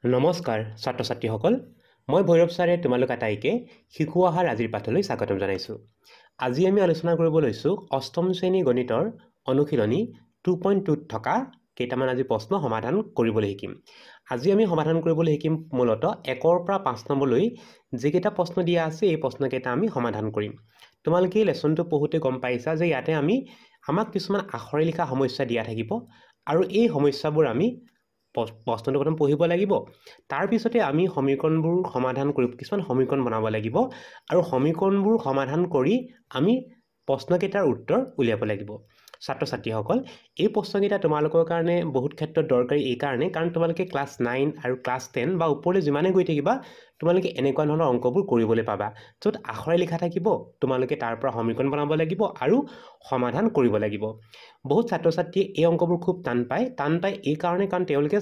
নমস্কাৰ ছাত্ৰ ছাত্ৰীসকল মই ভৈৰৱ ছাৰে তোমালোক আটাইকে শিশু আহাৰ আজিৰ পাঠলৈ স্বাগতম জনাইছোঁ। আজি আমি আলোচনা কৰিব লৈছোঁ অষ্টম শ্ৰেণী গণিতৰ অনুশীলনী 2.2ত থকা কেইটামান আজি প্ৰশ্ন সমাধান কৰিবলৈ শিকিম। আজি আমি সমাধান কৰিবলৈ শিকিম মূলতঃ 1ৰ পৰা 5 নম্বৰলৈ যিকেইটা প্ৰশ্ন দিয়া আছে এই প্ৰশ্নকেইটা আমি সমাধান কৰিম। তোমালোকে এই লেসনটো পঢ়োতে গম পাইছা যে ইয়াতে আমাক কিছুমান আখৰে লিখা সমস্যা দিয়া থাকিব আৰু এই সমস্যাবোৰ আমি প্ৰশ্নটো প্ৰথম পঢ়িব লাগিব। তাৰ পিছতে আমি সমীকৰণবোৰ সমাধান কৰি কিছুমান সমীকৰণ বনাব লাগিব আৰু সমীকৰণবোৰ সমাধান কৰি আমি প্ৰশ্নকেইটাৰ উত্তৰ উলিয়াব লাগিব। ছাত্ৰ ছাত্ৰীসকল এই প্ৰশ্নকেইটা তোমালোকৰ কাৰণে বহুত ক্ষেত্ৰত দৰকাৰী এই কাৰণে কাৰণ তোমালোকে ক্লাছ 9 আৰু ক্লাছ 10 বা ওপৰলৈ যিমানে গৈ থাকিবা তোমালোকে এনেকুৱা ধৰণৰ অংকবোৰ কৰিবলৈ পাবা য'ত আখৰে লিখা থাকিব, তোমালোকে তাৰ পৰা সমীকৰণ বনাব লাগিব আৰু সমাধান কৰিব লাগিব। বহুত ছাত্ৰ ছাত্ৰীয়ে এই অংকবোৰ খুব টান পায় এই কাৰণে কাৰণ তেওঁলোকে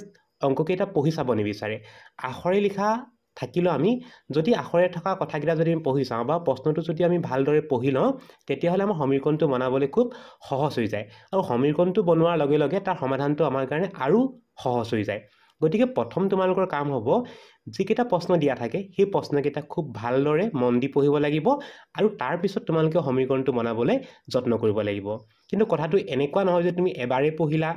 অংককেইটা পঢ়ি চাব নিবিচাৰে। আখৰে লিখা থাকিলেও আমি যদি আখৰে থকা কথাকেইটা যদি আমি পঢ়ি চাওঁ বা প্ৰশ্নটো যদি আমি ভালদৰে পঢ়ি লওঁ তেতিয়াহ'লে আমাৰ সমীকৰণটো বনাবলৈ খুব সহজ হৈ যায় আৰু সমীকৰণটো বনোৱাৰ লগে লগে তাৰ সমাধানটো আমাৰ কাৰণে আৰু সহজ হৈ যায়। গতিকে প্ৰথম তোমালোকৰ কাম হ'ব যিকেইটা প্ৰশ্ন দিয়া থাকে সেই প্ৰশ্নকেইটা খুব ভালদৰে মন দি পঢ়িব লাগিব আৰু তাৰপিছত তোমালোকে সমীকৰণটো বনাবলৈ যত্ন কৰিব লাগিব। কিন্তু কথাটো এনেকুৱা নহয় যে তুমি এবাৰেই পঢ়িলা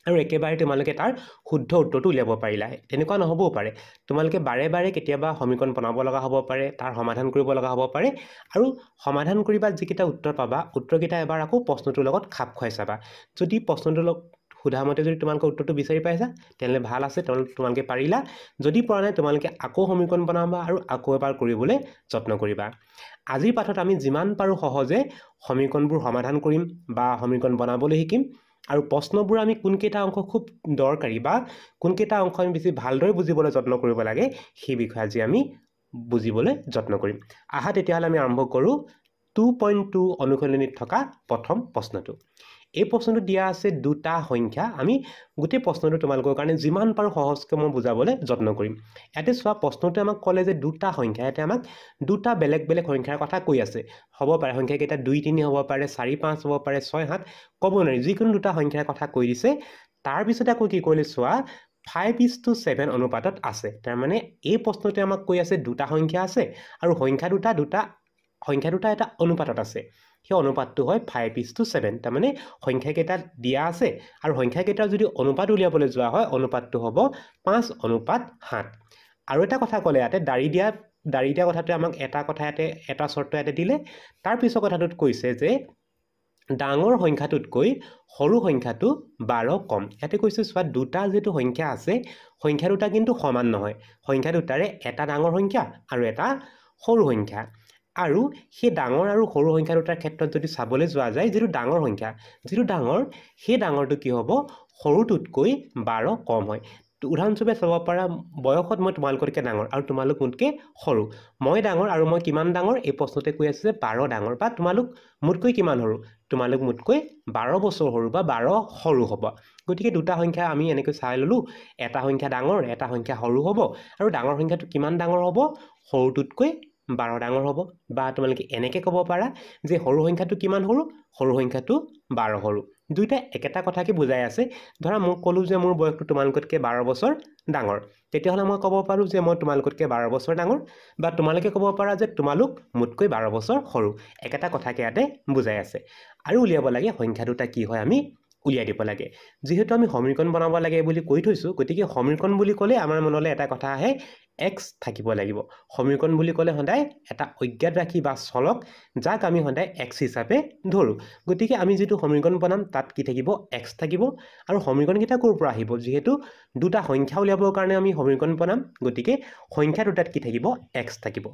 আৰু একেবাৰে তোমালোকে তাৰ শুদ্ধ উত্তৰটো উলিয়াব পাৰিলা, তেনেকুৱা নহ'বও পাৰে। তোমালোকে বাৰে বাৰে কেতিয়াবা সমীকৰণ বনাব লগা হ'ব পাৰে, তাৰ সমাধান কৰিব লগা হ'ব পাৰে আৰু সমাধান কৰিবা যিকেইটা উত্তৰ পাবা উত্তৰকেইটা এবাৰ আকৌ প্ৰশ্নটোৰ লগত খাপ খুৱাই চাবা। যদি প্ৰশ্নটোৰ লগত সোধা মতে যদি তোমালোকে উত্তৰটো বিচাৰি পাইছা তেনেহ'লে ভাল আছে, তোমালোকে পাৰিলা। যদি পৰা নাই তোমালোকে আকৌ সমীকৰণ বনাবা আৰু আকৌ এবাৰ কৰিবলৈ যত্ন কৰিবা। আজিৰ পাঠত আমি যিমান পাৰোঁ সহজে সমীকৰণবোৰ সমাধান কৰিম বা সমীকৰণ বনাবলৈ শিকিম আৰু প্ৰশ্নবোৰ আমি কোনকেইটা অংশ খুব দৰকাৰী বা কোনকেইটা অংশ আমি বেছি ভালদৰে বুজিবলৈ যত্ন কৰিব লাগে সেই বিষয়ে আজি আমি বুজিবলৈ যত্ন কৰিম। আহা তেতিয়াহ'লে আমি আৰম্ভ কৰোঁ 2.2 অনুশীলনীত থকা প্ৰথম প্ৰশ্নটো। এই প্ৰশ্নটো দিয়া আছে দুটা সংখ্যা। আমি গোটেই প্ৰশ্নটো তোমালোকৰ কাৰণে যিমান পাৰোঁ সহজকৈ মই বুজাবলৈ যত্ন কৰিম। ইয়াতে চোৱা প্ৰশ্নটোৱে আমাক ক'লে যে দুটা সংখ্যা, ইয়াতে আমাক দুটা বেলেগ বেলেগ সংখ্যাৰ কথা কৈ আছে। হ'ব পাৰে সংখ্যাকেইটা 2, 3 হ'ব পাৰে, 4, 5 হ'ব পাৰে, 6, 7 ক'ব নোৱাৰি, যিকোনো দুটা সংখ্যাৰ কথা কৈ দিছে। তাৰপিছতে আকৌ কি কৰিলে চোৱা 5:7 অনুপাতত আছে। তাৰমানে এই প্ৰশ্নটোৱে আমাক কৈ আছে দুটা সংখ্যা আছে আৰু সংখ্যা দুটা এটা অনুপাতত আছে। সেই অনুপাতটো হয় 5:7। তাৰমানে সংখ্যাকেইটা দিয়া আছে আৰু সংখ্যাকেইটাৰ যদি অনুপাত উলিয়াবলৈ যোৱা হয় অনুপাতটো হ'ব 5:7। আৰু এটা কথা ক'লে ইয়াতে দাৰি দিয়া কথাটোৱে আমাক এটা কথা এটা চৰ্ত ইয়াতে দিলে। তাৰ পিছৰ কথাটোত কৈছে যে ডাঙৰ সংখ্যাটোতকৈ সৰু সংখ্যাটো 12 কম। ইয়াতে কৈছে চোৱা দুটা যিটো সংখ্যা আছে সংখ্যা দুটা কিন্তু সমান নহয়। সংখ্যা দুটাৰে এটা ডাঙৰ সংখ্যা আৰু এটা সৰু সংখ্যা আৰু সেই ডাঙৰ আৰু সৰু সংখ্যা দুটাৰ ক্ষেত্ৰত যদি চাবলৈ যোৱা যায় যিটো ডাঙৰ সংখ্যা যিটো ডাঙৰ সেই ডাঙৰটো কি হ'ব সৰুটোতকৈ 12 কম হয়। উদাহৰণস্বৰূপে চাব পাৰা বয়সত মই তোমালোকতকৈ ডাঙৰ আৰু তোমালোক মোতকৈ সৰু। মই ডাঙৰ আৰু মই কিমান ডাঙৰ এই প্ৰশ্নতে কৈ আছে যে 12 ডাঙৰ বা তোমালোক মোতকৈ কিমান সৰু, তোমালোক মোতকৈ 12 বছৰ সৰু বা 12 সৰু হ'ব। গতিকে দুটা সংখ্যা আমি এনেকৈ চাই ল'লোঁ, এটা সংখ্যা ডাঙৰ এটা সংখ্যা সৰু হ'ব আৰু ডাঙৰ সংখ্যাটো কিমান ডাঙৰ হ'ব সৰুটোতকৈ 12 ডাঙৰ হ'ব। বা তোমালোকে এনেকৈ ক'ব পাৰা যে সৰু সংখ্যাটো কিমান সৰু, সৰু সংখ্যাটো 12 সৰু। দুইটা একেটা কথাকে বুজাই আছে। ধৰা মোক ক'লোঁ যে মোৰ বয়সটো তোমালোকতকৈ 12 বছৰ ডাঙৰ, তেতিয়াহ'লে মই ক'ব পাৰোঁ যে মই তোমালোকতকৈ 12 বছৰ ডাঙৰ বা তোমালোকে ক'ব পাৰা যে তোমালোক মোতকৈ 12 বছৰ সৰু। একেটা কথাকে ইয়াতে বুজাই আছে। আৰু উলিয়াব লাগে সংখ্যা দুটা কি হয় আমি উলিয়াই দিব লাগে। যিহেতু আমি সমীকৰণ বনাব লাগে বুলি কৈ থৈছোঁ গতিকে সমীকৰণ বুলি ক'লে আমাৰ মনলৈ এটা কথা আহে x থাকিব লাগিব। সমীকৰণ বুলি ক'লে সদায় এটা অজ্ঞাত ৰাশি বা চলক যাক আমি সদায় x হিচাপে ধৰোঁ। গতিকে আমি যিটো সমীকৰণ বনাম তাত কি থাকিব x থাকিব আৰু সমীকৰণকেইটা ক'ৰ পৰা আহিব যিহেতু দুটা সংখ্যা উলিয়াবৰ কাৰণে আমি সমীকৰণ বনাম গতিকে সংখ্যা দুটাত কি থাকিব x থাকিব।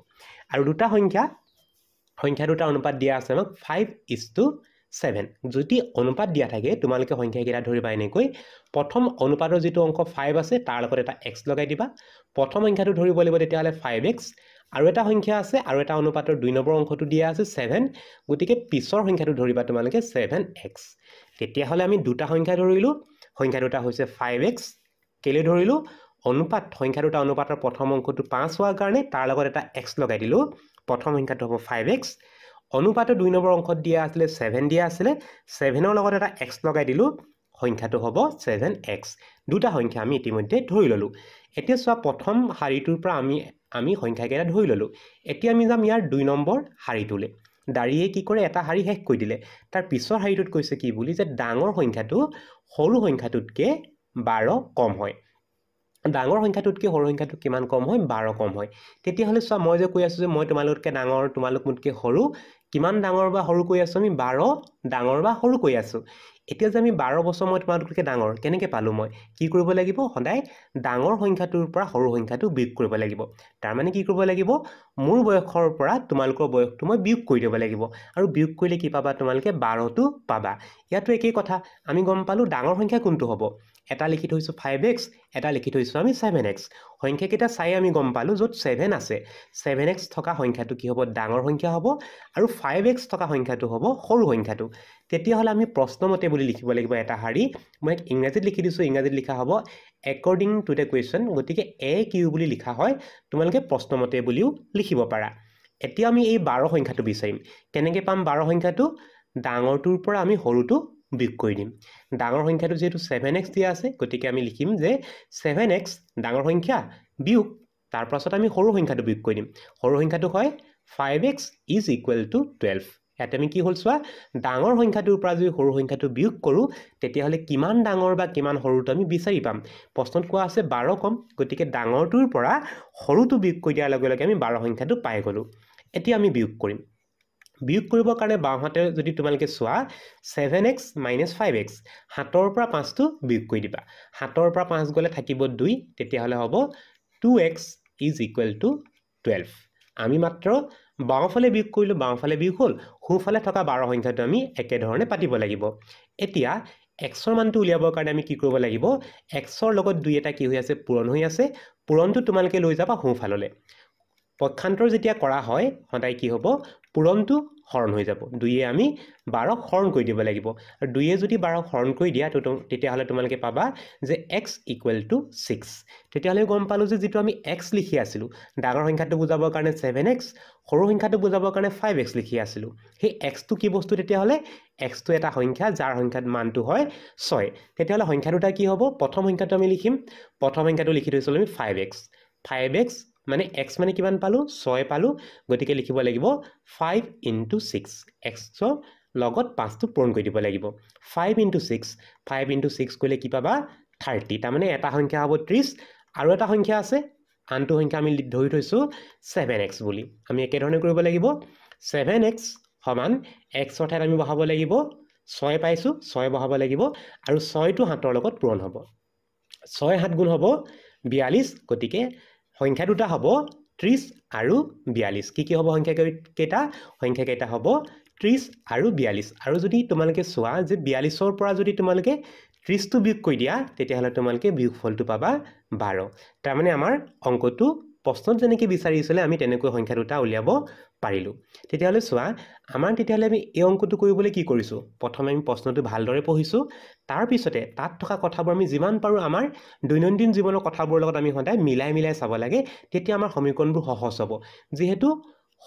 আৰু দুটা সংখ্যা দুটা অনুপাত দিয়া আছে আমাক 5:7। যদি অনুপাত দিয়া থাকে তোমালোকে সংখ্যাকেইটা ধৰিবা এনেকৈ প্ৰথম অনুপাতৰ যিটো অংক 5 আছে তাৰ লগত এটা x লগাই দিবা। প্ৰথম সংখ্যাটো ধৰিব লাগিব তেতিয়াহ'লে 5x আৰু এটা সংখ্যা আছে আৰু এটা অনুপাতৰ 2 নম্বৰ অংশটো দিয়া আছে 7। গতিকে পিছৰ সংখ্যাটো ধৰিবা তোমালোকে 7x। তেতিয়াহ'লে আমি দুটা সংখ্যা ধৰিলোঁ, সংখ্যা দুটা হৈছে 5x। কেলৈ ধৰিলোঁ সংখ্যা দুটা অনুপাতৰ প্ৰথম অংশটো 5 হোৱাৰ কাৰণে তাৰ লগত এটা x লগাই দিলোঁ। প্ৰথম সংখ্যাটো হ'ব 5x, অনুপাতৰ 2 নম্বৰ অংশত দিয়া আছিলে 7 দিয়া আছিলে, 7ৰ লগত এটা x লগাই দিলোঁ। সংখ্যাটো হ'ব 7x দুটা সংখ্যা আমি ইতিমধ্যে ধৰি ললো এতিয়া চোৱা প্ৰথম শাৰীটোৰ পৰা আমি সংখ্যাকেইটা ধৰি ললো এতিয়া আমি যাম ইয়াৰ 2 নম্বৰ শাৰীটোলে দাঁড়িয়ে কি কৰে এটা শাৰী শেষ কৰি দিলে তাৰ পিছৰ শাৰীটোত কৈছে কি বুলি যে ডাঙৰ সংখ্যাটো সৰু সংখ্যাটোতকে 12 কম হয় ডাঙৰ সংখ্যাটোতকে সৰু সংখ্যাটো কিমান কম হয় 12 কম হয় তেতিয়া হলে চোৱা মই যে কৈ আছো যে মই তোমালোককে ডাঙৰ তোমালোক মোতকে সৰু কিমান ডাঙৰ বা সৰু কৈ আছো আমি 12 ডাঙৰ বা সৰু কৈ আছো এতিয়া যে আমি 12 বছৰ মই তোমালোককে ডাঙৰ কেনেকৈ পালো মই কি কৰিব লাগিব সদায় ডাঙৰ সংখ্যাটোৰ পৰা সৰু সংখ্যাটো বিয়োগ কৰিব লাগিব তাৰ মানে কি কৰিব লাগিব মোৰ বয়সৰ পৰা তোমালোকৰ বয়সটো মই বিয়োগ কৰি দিব লাগিব আৰু বিয়োগ কৰিলে কি পাবা তোমালোকে 12 টো পাবা ইয়াতো একেই কথা আমি গম পালো ডাঙৰ সংখ্যা কোনটো হ'ব এটা লিখি থৈছো 5x এটা লিখি থৈছো আমি 7x সংখ্যাকেইটা চাই আমি গম পালো য'ত 7 আছে 7x থকা সংখ্যাটো কি হ'ব ডাঙৰ সংখ্যা হ'ব আৰু 5x থকা সংখ্যাটো হ'ব সৰু সংখ্যাটো তেতিয়া হলে আমি প্ৰশ্নমতে বুলি লিখিব লাগিব এটা শাৰী মই ইংৰাজীত লিখি দিছো ইংৰাজীত লিখা হ'ব according to the question গতিকে AQ বুলি লিখা হয় তোমালোকে প্ৰশ্নমতে বুলিও লিখিব পাৰা এতিয়া আমি এই 12 সংখ্যাটো বিচাৰিম কেনেকৈ পাম 12 সংখ্যাটো ডাঙৰটোৰ পৰা আমি সৰুটো বিয়োগ কৰি দিম ডাঙৰ সংখ্যাটো যেহেতু 7x দিয়া আছে গতিকে আমি লিখিম যে 7x ডাঙৰ সংখ্যা বিয়োগ তাৰ পাছত আমি সৰু সংখ্যাটো বিয়োগ কৰি দিম সৰু সংখ্যাটো হয় 5x is equal to 12 ইয়াতে আমি কি হ'ল চোৱা ডাঙৰ সংখ্যাটোৰ পৰা যদি সৰু সংখ্যাটো বিয়োগ কৰো তেতিয়া হলে কিমান ডাঙৰ বা কিমান সৰুটো আমি বিচাৰি পাম প্ৰশ্নত কোৱা আছে 12 কম গতিকে ডাঙৰটোৰ পৰা সৰুটো বিয়োগ কৰি দিয়াৰ লগে লগে আমি 12 সংখ্যাটো পাই গলো এতিয়া আমি বিয়োগ কৰিম বিয়োগ কৰিবৰ কাৰণে বাওঁহাতে যদি তোমালোকে চোৱা 7x - 5x 7ৰ পৰা 5টো বিয়োগ কৰি দিবা 7ৰ পৰা 5 গলে থাকিব 2 তেতিয়া হলে হ'ব 2x is equal to 12 আমি মাত্ৰ বাওঁফালে বিয়োগ কৰিলো বাওঁফালে বিয়োগ হ'ল সোঁফালে থকা 12 সংখ্যাটো আমি একে ধৰণে পাতিব লাগিব এতিয়া xৰ মানটো উলিয়াবৰ কাৰণে আমি কি কৰিব লাগিব xৰ লগত 2 এটা কি হৈ আছে পূৰণ হৈ আছে পূৰণটো তোমালোকে লৈ যাবা সোঁফাললে পক্ষান্তৰ যেতিয়া কৰা হয় সদায় কি হ'ব পূৰণটো হৰণ হৈ যাব 2 আমি 12 হৰণ কৰি দিব লাগিব আৰু 2 যদি 12 হৰণ কৰি দিয়া তেতিয়া হলে তোমালোকে পাবা যে x = 6 তেতিয়া হলে গম পালো যে যেটো আমি x লিখি আছিলো ডাঙৰ সংখ্যাটো বুজাবৰ কাৰণে 7x সৰু সংখ্যাটো বুজাবৰ কাৰণে 5x লিখি আছিলো সেই x টো কি বস্তু তেতিয়া হলে x টো এটা সংখ্যা যাৰ সংখ্যাৰ মানটো হয় 6 তেতিয়া হলে সংখ্যা দুটা কি হ'ব প্ৰথম সংখ্যাটো আমি লিখিম প্ৰথম সংখ্যাটো লিখি থৈছিলো আমি 5x মানে x মানে কিমান পালো 6 পালো গতিকে লিখিব লাগিব 5 * 6 x লগত 5 টো পূৰণ কৰি দিব লাগিব 5 * 6 5 * 6 কৰিলে কি পাবা 30 তাৰ মানে এটা সংখ্যা হ'ব 30 আৰু এটা সংখ্যা আছে আনটো সংখ্যা আমি ধৰি থৈছো 7x বুলি আমি একে ধৰণে কৰিব লাগিব 7x = x ৰ ঠাইত আমি বহাব লাগিব 6 পাইছো 6 বহাব লাগিব আৰু 6 টো 7ৰ লগত পূৰণ হ'ব 6 7 গুণ হ'ব 42 গতিকে সংখ্যা দুটা হ'ব 30 আৰু 42 কি হ'ব সংখ্যা কেইটা হ'ব 30 আৰু 42 আৰু যদি তোমালোকে চোৱা যে 42ৰ পৰা যদি তোমালোকে 30 টো বিয়োগ কৰি দিয়া তেতিয়া হলে তোমালোকে বিয়োগফলটো পাবা 12 তাৰ মানে আমাৰ অংকটো প্ৰশ্নত যেনেকৈ বিচাৰিছিলে আমি তেনেকৈ সংখ্যা দুটা উলিয়াব পাৰিলো তেতিয়া হলে চোৱা আমাৰ তেতিয়া হলে আমি এই অংকটো কৰিবলৈ কি কৰিছো প্ৰথমে আমি প্ৰশ্নটো ভালদৰে পঢ়িছো তাৰ পিছতে তাত থকা কথাবোৰ আমি যিমান পাৰো আমাৰ দৈনন্দিন জীৱনৰ কথাবোৰৰ লগত আমি সদায় মিলাই চাব লাগে তেতিয়া আমাৰ সমীকৰণবোৰ সহজ হ'ব যেহেতু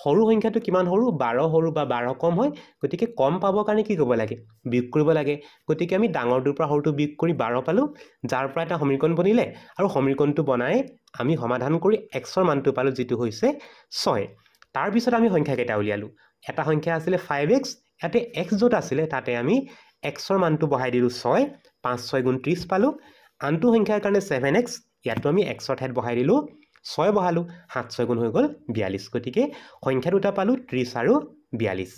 সৰু সংখ্যাটো কিমান সৰু 12 সৰু বা 12 কম হয় গতিকে কম পাবৰ কাৰণে কি কৰিব লাগে বিয়োগ কৰিব লাগে গতিকে আমি ডাঙৰটোৰ পৰা সৰুটো বিয়োগ কৰি 12 পালো যাৰ পৰা এটা সমীকৰণ বনিলে আৰু সমীকৰণটো বনাই আমি সমাধান কৰি xৰ মানটো পালো যেটো হৈছে 6 তাৰ পিছত আমি সংখ্যা কেইটা উলিয়ালো এটা সংখ্যা আছিল 5x ইয়াতে x য'ত আছিল তাতে আমি xৰ মানটো বহাই দিলো 6 5 6 গুণ 30 পালো আনটো সংখ্যাৰ কাৰণে 7x ইয়াতো আমি xৰ ঠাইত বহাই দিলো 6 বহালো 7 6 গুণ হৈ গল 42 গতিকে সংখ্যা দুটা পালো 30 আৰু 42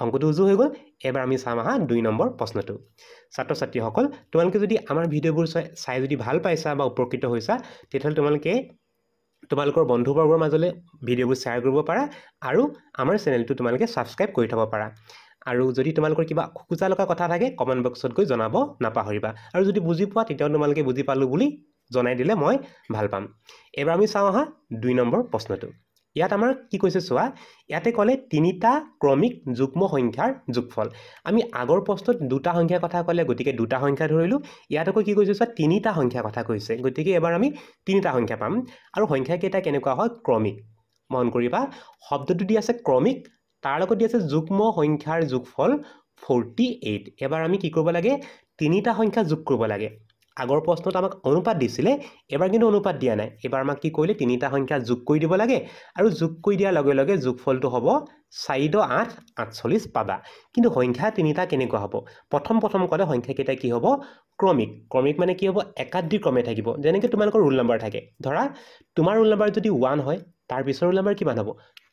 অংকটো উজু হৈ গল এবাৰ আমি চাম আহা 2 নম্বৰ প্ৰশ্নটো ছাত্ৰ ছাত্ৰীসকল তোমালোকে যদি আমাৰ ভিডিঅ'বোৰ চাই যদি ভাল পাইছা বা উপকৃত হৈছা তেতিয়া তোমালোকে তোমালোকৰ বন্ধুবৰ্গৰ মাজলৈ ভিডিঅ'বোৰ শ্বেয়াৰ কৰিব পাৰা আৰু আমাৰ চেনেলটো তোমালোকে সাবস্ক্ৰাইব কৰি থব পাৰা আৰু যদি তোমালোকৰ কিবা খুজা লগা কথা থাকে কমেন্ট বক্সত গৈ জনাব নাপাহৰিবা আৰু যদি বুজি পোৱা তেতিয়া তোমালোকে বুজি পালো বুলি জনাই দিলে মই ভাল পাম এবাৰ আমি চাওঁ আহা 2 নম্বৰ প্ৰশ্নটো ইয়াত আমাৰ কি কৈছে চোৱা ইয়াতে ক'লে তিনিটা ক্ৰমিক যুগ্ম সংখ্যাৰ যোগফল আমি আগৰ প্ৰশ্নত দুটা সংখ্যাৰ কথা ক'লে গতিকে দুটা সংখ্যা ধৰিলো ইয়াত আকৌ কি কৈছে চোৱা তিনিটা সংখ্যাৰ কথা কৈছে গতিকে এবাৰ আমি তিনিটা সংখ্যা পাম আৰু সংখ্যা কেইটা কেনেকুৱা হয় ক্ৰমিক মন কৰিবা শব্দটো দি আছে ক্ৰমিক তাৰ লগত দি আছে যুগ্ম সংখ্যাৰ যোগফল 48 এবাৰ আমি কি কৰিব লাগে তিনিটা সংখ্যা যোগ কৰিব লাগে আগৰ প্ৰশ্নত আমাক অনুপাত দিছিলে এবাৰ কিন্তু অনুপাত দিয়া নাই এবাৰ আমাক কি কৰিলে তিনিটা সংখ্যা যোগ কৰি দিব লাগে আৰু যোগ কৰি দিয়াৰ লগে লগে যোগফলটো হ'ব 4 8 48 পাবা কিন্তু সংখ্যা তিনিটা কেনেকুৱা হ'ব প্ৰথম কলে সংখ্যা কেইটা কি হ'ব ক্ৰমিক মানে কি হ'ব একাধিক ক্ৰমে থাকিব যেনেকৈ তোমালোকৰ ৰোল নম্বৰ থাকে ধৰা তোমাৰ ৰোল নম্বৰ যদি 1 হয় তাৰ পিছৰ ৰোল নম্বৰ কিমান হ'ব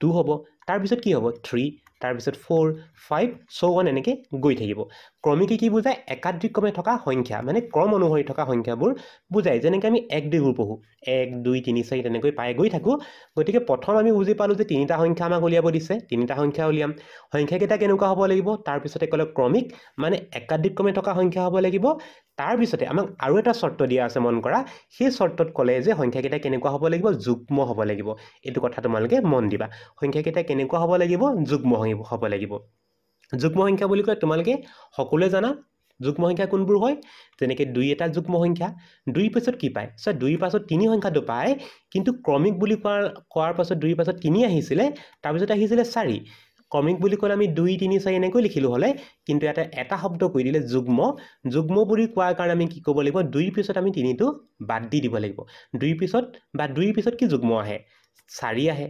2 হ'ব তাৰ পিছত কি হ'ব 3 তাৰ পিছত 4 5 so on এনেকৈ গৈ থাকিব ক্ৰমিকে কি বুজায় একাধিক ক্ৰমে থকা সংখ্যা মানে ক্ৰম অনুসৰি থকা সংখ্যাবোৰ বুজায় যেনেকৈ আমি 1 2 পঢ়ো 1 2 3 4 তেনেকৈ পাই গৈ থাকো গতিকে প্ৰথম আমি বুজি পালো যে তিনিটা সংখ্যা আমাক উলিয়াব দিছে তিনিটা সংখ্যা উলিয়াম সংখ্যা কেইটা কেনেকুৱা হ'ব লাগিব তাৰ পিছতে ক'লে ক্ৰমিক মানে একাধিক ক্ৰমে থকা সংখ্যা হ'ব লাগিব তাৰ পিছতে আমাক আৰু এটা শৰ্ত দিয়া আছে মন কৰা সেই শৰ্তত ক'লে যে সংখ্যা কেইটা কেনেকুৱা হ'ব লাগিব যুগ্ম হ'ব লাগিব এইটো কথা তোমালোকে মন দিবা সংখ্যা কেইটা কেনেকুৱা হ'ব লাগিব যুগ্ম হ'ব লাগিব যুগ্ম সংখ্যা বুলি কয় তোমালোকে সকলোৱে জানা যুগ্ম সংখ্যা কোনবোৰ হয় যেনেকৈ 2 এটা যুগ্ম সংখ্যা 2 পাছত কি পায় সো 2 পাছত 3 সংখ্যাটো পায় কিন্তু ক্ৰমিক বুলি কোৱাৰ পাছত 2 পাছত 3 আহিছিলে তাৰ পিছত আহিছিলে 4 ক্ৰমিক বুলি ক'লে আমি 2 3 4 এনেকৈ লিখিলো হলে কিন্তু এটা শব্দ কৈ দিলে যুগ্ম বুলি কোৱাৰ কাৰণে আমি কি ক'ব লাগিব 2 পিছত আমি 3টো বাদ দি দিব লাগিব 2 পিছত কি যুগ্ম আহে 4 আহে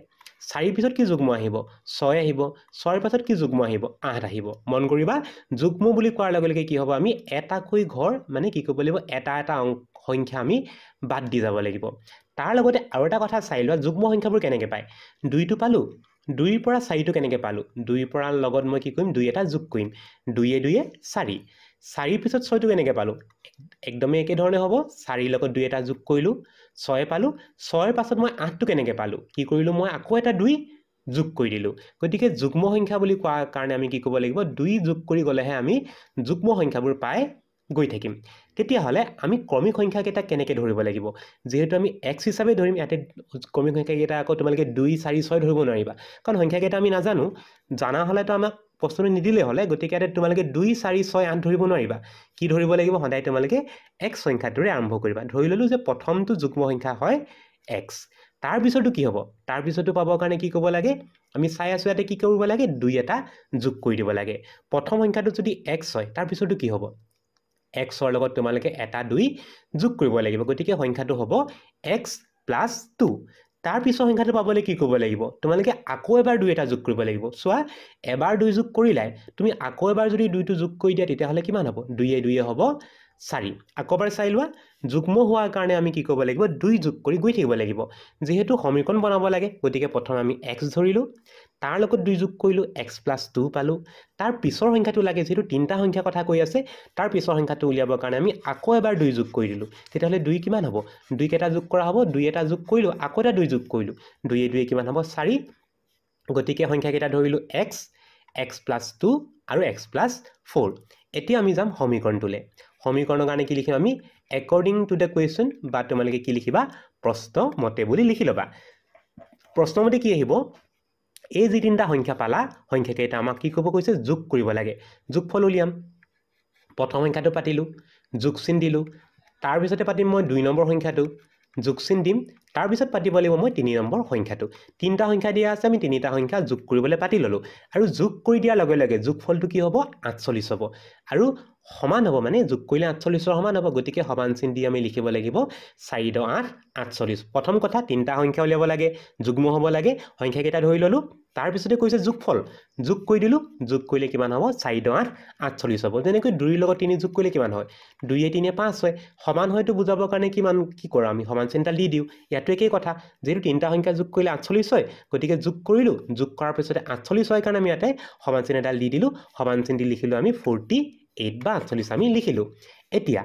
4 পিছত কি যুগ্ম আহিব 6 আহিব 6 পাছত কি যুগ্ম আহিব 8 আহিব মন কৰিবা যুগ্ম বুলি কোৱাৰ লগে লগে কি হ'ব আমি এটাকৈ ঘৰ মানে কি ক'ব লাগিব এটা সংখ্যা আমি বাদ দি যাব লাগিব তাৰ লগতে আৰু এটা কথা চাই লোৱা যুগ্ম সংখ্যাবোৰ কেনেকৈ পায় 2টো পালো 2ৰ পৰা 4টো কেনেকৈ পালো 2ৰ পৰা লগত মই কি কৰিম 2 এটা যোগ কৰিম 2 এ 4 4 পিছত 6টো কেনেকৈ পালো একদমেই একে ধৰণে হ'ব 4 লগত 2 এটা যোগ কৰিলো 6 পালো 6ৰ পাছত মই 8টো কেনেকৈ পালো কি কৰিলো মই আকৌ এটা 2 যোগ কৰি দিলো গতিকে যুগ্ম সংখ্যা বুলি কোৱাৰ কাৰণে আমি কি ক'ব লাগিব 2 যোগ কৰি গলেহে আমি যুগ্ম সংখ্যাবোৰ পাই গৈ থাকিম তেতিয়াহলে আমি ক্ৰমিক সংখ্যা কেইটা কেনেকৈ ধৰিব লাগিব যেহেতু আমি x হিচাপে ধৰিম ইয়াতে ক্ৰমিক সংখ্যা কেইটা আকৌ তোমালোকে 2 4 6 ধৰিব নোৱাৰিবা কাৰণ সংখ্যা কেইটা আমি নাজানো জানা হলেতো আমাক প্ৰশ্নটো নিদিলে হলে গতিকে ইয়াতে তোমালোকে 2 4 6 8 ধৰিব নোৱাৰিবা কি ধৰিব লাগিব সদায় তোমালোকে x সংখ্যাটোৰে আৰম্ভ কৰিবা ধৰি ললো যে প্ৰথমটো যুগ্ম সংখ্যা হয় x তাৰ পিছতো কি হ'ব তাৰ পিছতো পাবৰ কাৰণে কি কৰিব লাগে আমি চাই আছো ইয়াতে কি কৰিব লাগে 2 এটা যোগ কৰি দিব লাগে প্ৰথম সংখ্যাটো যদি x হয় তাৰ পিছতো কি হ'ব x ৰ লগত তোমালোকে এটা 2 যোগ কৰিব লাগিব গতিকে সংখ্যাটো হ'ব x + 2 তাৰ পিছৰ সংখ্যাটো পাবলৈ কি কৰিব লাগিব তোমালোকে আকৌ এবাৰ 2 এটা যোগ কৰিব লাগিব চোৱা এবাৰ 2 যোগ কৰিলাই তুমি আকৌ এবাৰ যদি 2টো যোগ কৰি দিয়া তেতিয়াহলে কিমান হ'ব 2 এ হ'ব 4 আকৌ এবাৰ চাই লোৱা যুগ্ম হোৱাৰ কাৰণে আমি কি কৰিব লাগিব 2 যোগ কৰি গৈ থাকিব লাগিব যেহেতু সমীকৰণ বনাব লাগে গতিকে প্ৰথম আমি x ধৰিলো তাৰ লগত 2 যোগ কৰিলো x + 2 পালো তাৰ পিছৰ সংখ্যাটো লাগে যেহেতু তিনিটা সংখ্যা কথা কৈ আছে তাৰ পিছৰ সংখ্যাটো উলিয়াবৰ কাৰণে আমি আকৌ এবাৰ 2 যোগ কৰি দিলো তেতিয়াহলে 2 কিমান হ'ব 2 কেটা যোগ কৰা হ'ব 2 এটা যোগ কৰিলো আকৌ এটা 2 যোগ কৰিলো 2 এ কিমান হ'ব 4 গতিকে সংখ্যা কেইটা ধৰিলো x + 2 আৰু x + 4 এতিয়া আমি যাম সমীকৰণটোলে সমীকৰণৰ কাৰণে কি লিখিম আমি according to the question বা তোমালোকে কি লিখিবা প্ৰশ্ন মতে বুলি লিখি লবা প্ৰশ্ন মতে কি আহিব এই যি তিনিটা সংখ্যা পালা সংখ্যা কেইটা আমাক কি কৰিব কৈছে যোগ কৰিব লাগে যোগফল উলিয়াম প্ৰথম সংখ্যাটো পাতিলো যোগ চিন দিলো তাৰ পিছতে পাতিম মই 2 নম্বৰ সংখ্যাটো যোগ চিন দিম তাৰ পিছত পাতিব লাগিব মই 3 নম্বৰ সংখ্যাটো তিনিটা সংখ্যা দিয়া আছে আমি তিনিটা সংখ্যা যোগ কৰিবলৈ পাতি ললো আৰু যোগ কৰি দিয়াৰ লগে লগে যোগফলটো কি হ'ব 48 হ'ব আৰু সমান হ'ব মানে যোগ কৰিলে 48 ৰ সমান হ'ব গতিকে সমান চিন দি আমি লিখিব লাগিব 4 8 48 প্ৰথম কথা তিনিটা সংখ্যা উলিয়াব লাগে যুগ্ম হ'ব লাগে সংখ্যা কেইটা ধৰি ললো তাৰ পিছতে কৈছে যোগফল যোগ কৰি দিলো যোগ কৰিলে কিমান হ'ব 4 8 48 হ'ব যেনেকৈ 2 ৰ লগত 3 যোগ কৰিলে কিমান হয় 2 এ 3 এ 5 হয় সমান হয়তো বুজাবৰ কাৰণে কিমান কি কৰা আমি সমান চিনটা দি দিও ইয়াতো একেই কথা যেহেতু তিনিটা সংখ্যা যোগ কৰিলে 48 হয় গতিকে যোগ কৰিলো যোগ কৰাৰ পিছতে 48 হয় কাৰণে আমি ইয়াতে সমান চিন এটা দি দিলো সমান চিন দি লিখিলো আমি 48 বা 48 আমি লিখিলো এতিয়া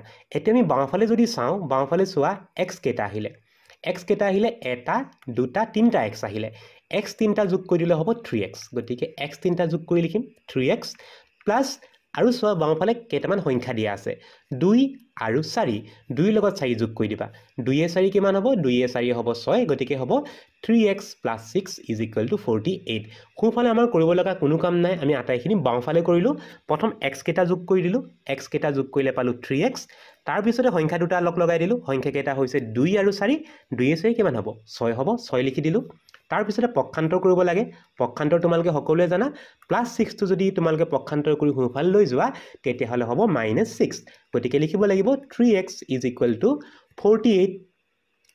আমি বাওঁফালে যদি চাওঁ বাওঁফালে চোৱা x কেটা আহিলে এটা দুটা তিনিটা x আহিলে x তিনিটা যোগ কৰি দিলে হ'ব 3x গতিকে x তিনিটা যোগ কৰি লিখিম 3x প্লাস আৰু চোৱা বাওঁফালে কেইটামান সংখ্যা দিয়া আছে 2 আৰু 4 2 লগত 4 যোগ কৰি দিবা 2 এ 4 কিমান হ'ব 2 এ 4 হ'ব 6 গতিকে হ'ব 3x + 6 = 48 খুফালে আমাৰ কৰিব লগা কোনো কাম নাই আমি আটাইখিনি বাওঁফালে কৰিলো প্ৰথম x কেটা যোগ কৰি দিলো x কেটা যোগ কৰিলে পালো 3x তাৰ পিছতে সংখ্যা দুটা লগ লগাই দিলো সংখ্যা কেটা হৈছে 2 আৰু 4 2 এ 4 কিমান হ'ব 6 হ'ব 6 লিখি দিলো তাৰ পিছতে পক্ষান্তৰ কৰিব লাগে পক্ষান্তৰ তোমালোকে সকলোৱে জানা +6 টো যদি তোমালোকে পক্ষান্তৰ কৰি সোঁফালে লৈ যোৱা তেতিয়াহলে হ'ব -6 গতিকে লিখিব লাগিব 3x = 48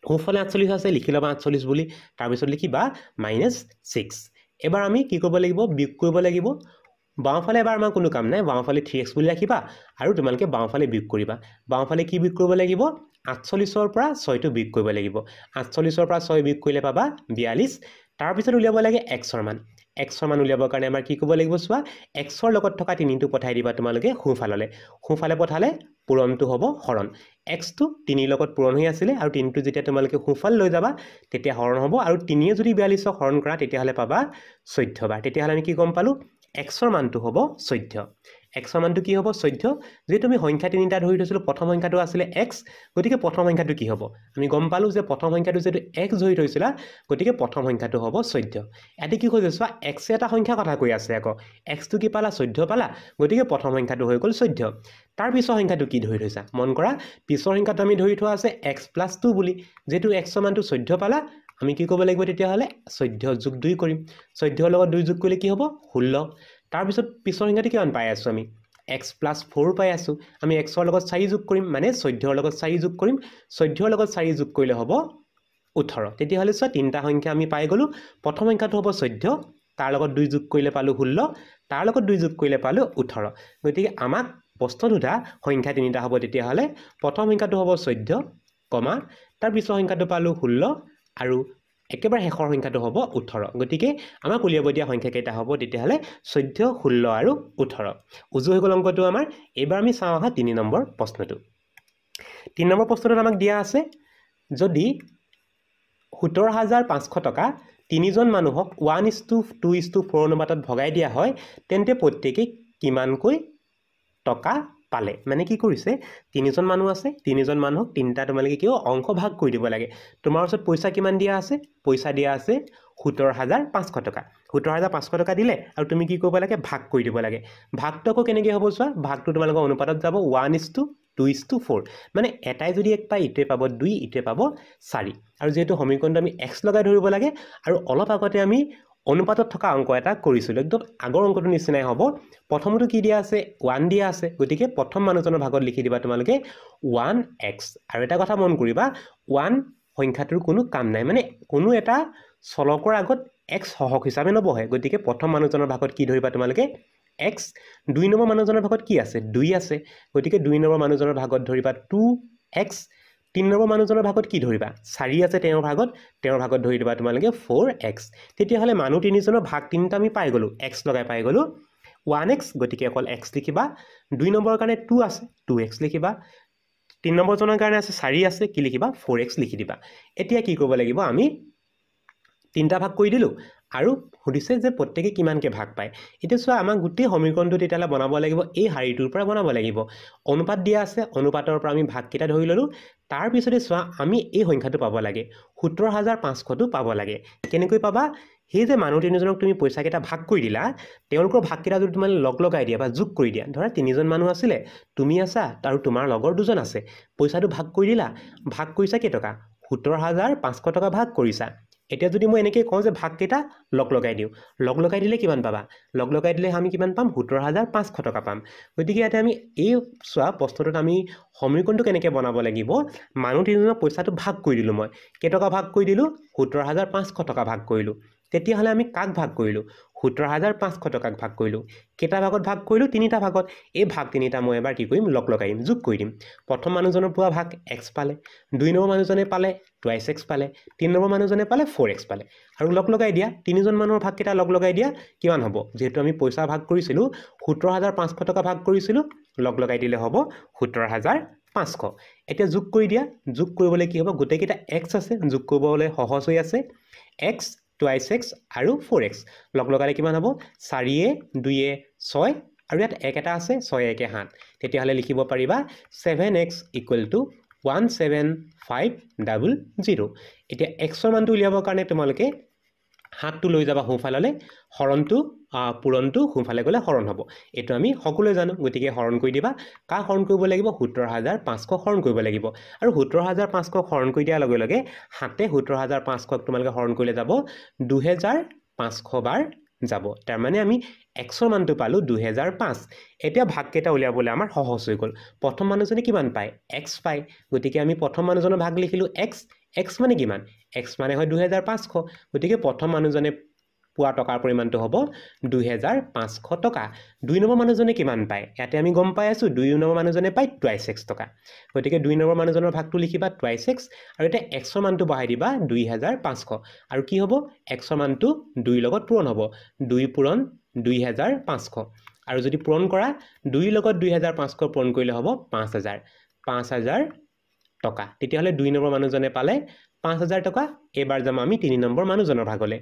সোঁফালে 48 আছে লিখি লবা 48 বুলি তাৰ পিছত লিখিবা -6 এবাৰ আমি কি কৰিব লাগিব বিয়োগ কৰিব লাগিব বাওঁফালে এবাৰ আমাৰ কোনো কাম নাই বাওঁফালে 3x বুলি ৰাখিবা আৰু তোমালোকে বাওঁফালে বিয়োগ কৰিবা বাওঁফালে কি বিয়োগ কৰিব লাগিব 48 ৰ পৰা 6 টো বিয়োগ কৰিব লাগিব 48 ৰ পৰা 6 বিয়োগ কৰিলে পাবা 42 তাৰ পিছত উলিয়াব লাগে x ৰ মান x ৰ মান উলিয়াবৰ কাৰণে আমাৰ কি কৰিব লাগিব চোৱা x ৰ লগত থকা 3 টো পঠাই দিবা তোমালোকে সোঁফালে পঠালে পূৰণটো হ'ব হৰণ x টো 3 ৰ লগত পূৰণ হৈ আছিল আৰু 3 টো যেতিয়া তোমালোকে সোঁফালে লৈ যাবা তেতিয়া হৰণ হ'ব আৰু 3 এ যদি 42 ক হৰণ কৰা তেতিয়াহলে পাবা 14 বাৰ তেতিয়াহলে আমি কি গম পালো x ৰ মানটো হ'ব 14 x ৰ মানটো কি হ'ব 14 যেহেতু আমি সংখ্যা তিনিটা ধৰি থৈছিলো প্ৰথম সংখ্যাটো আছিল x গতিকে প্ৰথম সংখ্যাটো কি হ'ব আমি গম পালো যে প্ৰথম সংখ্যাটো যেটো x ধৰি থৈছিলা গতিকে প্ৰথম সংখ্যাটো হ'ব 14 এতে কি কৈছে চোৱা x এটা সংখ্যা কথা কৈ আছে আকৌ x টো কি পালা 14 পালা গতিকে প্ৰথম সংখ্যাটো হৈ গল 14 তাৰ পিছৰ সংখ্যাটো কি ধৰি থৈছা মন কৰা পিছৰ সংখ্যাটো আমি ধৰি থোৱা আছে x + 2 বুলি যেটো x ৰ মানটো 14 পালা আমি কি কৰিব লাগিব তেতিয়াহলে 14 যোগ 2 কৰিম 14 ৰ লগত 2 যোগ কৰিলে কি হ'ব 16 তাৰ পিছত পিছৰ সংখ্যাটো কিমান পাই আছো আমি x + 4 পাই আছো আমি x ৰ লগত 4 যোগ কৰিম মানে 14 ৰ লগত 4 যোগ কৰিম 14 ৰ লগত 4 যোগ কৰিলে হ'ব 18 তেতিয়াহলে চোৱা তিনটা সংখ্যা আমি পাই গলো প্ৰথম সংখ্যাটো হ'ব 14 তাৰ লগত 2 যোগ কৰিলে পালো 16 তাৰ লগত 2 যোগ কৰিলে পালো 18 গতিকে আমাক প্ৰশ্নত সোধা সংখ্যা তিনিটা হ'ব তেতিয়াহলে প্ৰথম সংখ্যাটো হ'ব 14 কমা তাৰ পিছৰ সংখ্যাটো পালো 16 আৰু একেবাৰে শেষৰ সংখ্যাটো হ'ব 18 গতিকে আমাক উলিয়াব দিয়া সংখ্যা কেইটা হ'ব তেতিয়াহলে 14 16 আৰু 18 উজু হৈ গল অংকটো আমাৰ এবাৰ আমি চাওঁ আহা 3 নম্বৰ প্ৰশ্নটো 3 নম্বৰ প্ৰশ্নটোত আমাক দিয়া আছে যদি 17500 টকা তিনিজন মানুহক 1:2:4 অনুপাতত ভগাই দিয়া হয় তেন্তে প্ৰত্যেককে কিমানকৈ টকা পালে মানে কি কৰিছে তিনিজন মানুহ আছে তিনিজন মানুহক তিনটা তোমালোকে কিয় অংক ভাগ কৰি দিব লাগে তোমাৰ ওচৰত পইচা কিমান দিয়া আছে পইচা দিয়া আছে 17500 টকা 17500 টকা দিলে আৰু তুমি কি কৰিব লাগে ভাগ কৰি দিব লাগে ভাগটো কেনেকৈ হ'ব চোৱা ভাগটো তোমালোকৰ অনুপাতত যাব 1:2:4 মানে এটাই যদি এক পায় ইটোৱে পাব 2 ইটোৱে পাব 4 আৰু যেহেতু সমীকৰণটো আমি x লগাই ধৰিব লাগে আৰু অলপ আগতে আমি অনুপাতত থকা অংক এটা কৰিছিল একদম আগৰ অংকটো নিচিনাই হ'ব প্ৰথমটো কি দিয়া আছে 1 দিয়া আছে গতিকে প্ৰথম মানুহজনৰ ভাগত লিখি দিবা তোমালোকে 1x আৰু এটা কথা মন কৰিবা 1 সংখ্যাটোৰ কোনো কাম নাই মানে কোনো এটা চলকৰ আগত x সহগ হিচাপে নবহে গতিকে প্ৰথম মানুহজনৰ ভাগত কি ধৰিবা তোমালোকে x 2 নম্বৰ মানুহজনৰ ভাগত কি আছে 2 আছে গতিকে 2 নম্বৰ মানুহজনৰ ভাগত ধৰিবা 2x 3 নম্বৰ মানুহজনৰ ভাগত কি ধৰিবা 4 আছে তেওঁৰ ভাগত ধৰি দিবা তোমালোকে 4x তেতিয়াহলে মানুহ তিনিজনৰ ভাগ তিনটা আমি পাই গলো x লগাই পাই গলো 1x গতিকে অকল x লিখিবা 2 নম্বৰৰ কাৰণে 2 আছে 2x লিখিবা 3 নম্বৰ জনৰ কাৰণে আছে 4 আছে কি লিখিবা 4x লিখি দিবা এতিয়া কি কৰিব লাগিব আমি তিনটা ভাগ কৰি দিলো আৰু সুধিছে যে প্ৰত্যেককে কিমানকে ভাগ পায় এতিয়া চোৱা আমাক গোটেই সমীকৰণটো তেতিয়ালে বনাব লাগিব এই হাৰিটোৰ পৰা বনাব লাগিব অনুপাত দিয়া আছে অনুপাতৰ পৰা আমি ভাগ কেইটা ধৰি ললো তাৰ পিছতে চোৱা আমি এই সংখ্যাটো পাব লাগে 17500 টো পাব লাগে কেনেকৈ পাবা সেই যে মানুহ তিনিজনক তুমি পইচা কেইটা ভাগ কৰি দিলা তেওঁলোকৰ ভাগ কেইটা যদি তুমি লগ লগাই দিয়া বা যোগ কৰি দিয়া ধৰা তিনিজন মানুহ আছিলে তুমি আছা আৰু তোমাৰ লগৰ দুজন আছে পইচাটো ভাগ কৰি দিলা ভাগ কৰিছা কেই টকা 17500 টকা ভাগ কৰিছা এতিয়া যদি মই এনেকৈ কওঁ যে ভাগ কেইটা লগ লগাই দিও লগ লগাই দিলে কিমান পাবা লগ লগাই দিলে আমি কিমান পাম 17500 টকা পাম গতিকে ইয়াতে আমি এই চোৱা প্ৰশ্নটোত আমি সমীকৰণটো কেনেকৈ বনাব লাগিব মানুহ তিনিজনৰ পইচাটো ভাগ কৰি দিলো মই কেই টকা ভাগ কৰি দিলো 17500 টকা ভাগ কৰিলো তেতিয়াহলে আমি কাক ভাগ কৰিলো 17500 টকাক ভাগ কৰিলো কেটা ভাগত ভাগ কৰিলো তিনিটা ভাগত এই ভাগ তিনিটা মই এবাৰ কি কৰিম লগ লগাই দিম যোগ কৰি দিম প্ৰথম মানুহজনৰ পোৱা ভাগ x পালে 2 নম্বৰ মানুহজনে পালে 2x পালে 3 নম্বৰ মানুহজনে পালে 4x পালে আৰু লগ লগাই দিয়া তিনিজন মানুহৰ ভাগ কেটা লগ লগাই দিয়া কিমান হ'ব যেহেতু আমি পইচা ভাগ কৰিছিলো 17500 টকা ভাগ কৰিছিলো লগ লগাই দিলে হ'ব 17500 এতিয়া যোগ কৰি দিয়া যোগ কৰিবলৈ কি হ'ব গোটেই কেটা x আছে যোগ কৰিবলৈ সহজ হৈ আছে x 2x আৰু 4x লগ লগালে কিমান হ'ব 4 2 6 আৰু ইয়াত এক এটা আছে 6 1 7 তেতিয়াহলে লিখিব পাৰিবা 7x = 17500 এতিয়া x ৰ মানটো উলিয়াবৰ কাৰণে তোমালোকে হাতটো লৈ যাবা সোঁফাললৈ হৰণটো পূৰণটো সোঁফালে গ'লে হৰণ হ'ব এইটো আমি সকলোৱে জানো গতিকে হৰণ কৰি দিবা কাক হৰণ কৰিব লাগিব 17,500 হৰণ কৰিব লাগিব আৰু 17,500 হৰণ কৰি দিয়াৰ লগে লগে হাতে 17,500 তোমালোকে হৰণ কৰিলে যাব 2,500 বাৰ যাব তাৰ মানে আমি xৰ মানটো পালো 2005 এতিয়া ভাগকেইটা উলিয়াবলৈ আমাৰ সহজ হৈ গ'ল প্ৰথম মানুহজনে কিমান পায় x পায় গতিকে আমি প্ৰথম মানুহজনৰ ভাগ লিখিলো x মানে কিমান x মানে হয় 2,500 গতিকে প্ৰথম মানুহজনে পোৱা টকাৰ পৰিমাণটো হ'ব 2,500 টকা দুই নম্বৰ মানুহজনে কিমান পায় ইয়াতে আমি গম পাই আছো দুই নম্বৰ মানুহজনে পায় 22 টকা গতিকে দুই নম্বৰ মানুহজনৰ ভাগটো লিখিবা 22 আৰু এটা xৰ মানটো বহাই দিবা 2,500 আৰু কি হ'ব xৰ মানটো 2 লগত পূৰণ হ'ব 2 পূৰণ 2,500 আৰু যদি পূৰণ কৰা 2 লগত 2,500 পূৰণ কৰিলে হ'ব 5,000 টকা তেতিয়াহ'লে 2 নম্বৰ মানুহজনে পালে 5,000 টকা এবাৰ যাম আমি 3 নম্বৰ মানুহজনৰ ভাগলৈ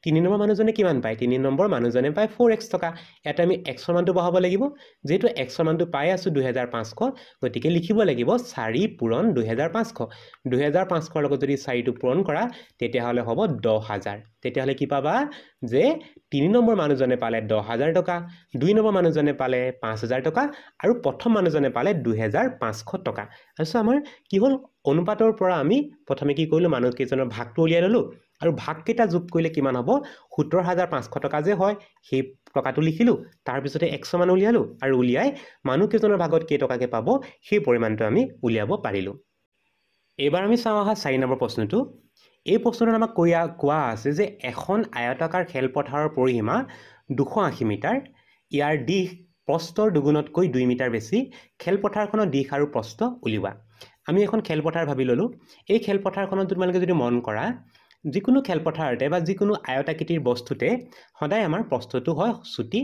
3 নম্বৰ মানুহজনে কিমান পায় 3 নম্বৰ মানুহজনে পায় 4x টকা ইয়াতে আমি xৰ মানটো বহাব লাগিব যেহেতু xৰ মানটো পাই আছো 2,500 গতিকে লিখিব লাগিব 4 পূৰণ 2,500 2,500 লগত যদি 4টো পূৰণ কৰা তেতিয়াহ'লে হ'ব 10,000 তেতিয়াহ'লে কি পাবা যে 3 নম্বৰ মানুহজনে পালে 10,000 টকা 2 নম্বৰ মানুহজনে পালে 5,000 টকা আৰু প্ৰথম মানুহজনে পালে 2,500 টকা আচ্ছা আমাৰ কি হ'ল অনুপাতৰ পৰা আমি প্ৰথমে কি কৰিলো মানুহকেইজনৰ ভাগটো উলিয়াই ললো আৰু ভাগকেইটা যোগ কৰিলে কিমান হ'ব 17,500 টকা যে হয় সেই টকাটো লিখিলো তাৰ পিছতে xৰ মান উলিয়ালো আৰু উলিয়াই মানুহকেইজনৰ ভাগত কেই টকাকে পাব সেই পৰিমাণটো আমি উলিয়াব পাৰিলো এবাৰ আমি চাওঁ আহা 4 নম্বৰ প্ৰশ্নটো এই প্ৰশ্নটোত আমাক কোৱা আছে যে এখন আয়তাকাৰ খেলপথাৰৰ পৰিসীমা 280 মিটাৰ ইয়াৰ দিশ প্ৰস্থৰ দুগুণতকৈ 2 মিটাৰ বেছি খেলপথাৰখনৰ দিশ আৰু প্ৰস্থ উলিওৱা আমি এখন খেলপথাৰ ভাবি ললো এই খেলপথাৰখনত তোমালোকে যদি মন কৰা যিকোনো খেলপথাৰতে বা যিকোনো আয়তাকৃতিৰ বস্তুতে সদায় আমাৰ প্ৰস্থটো হয় চুটি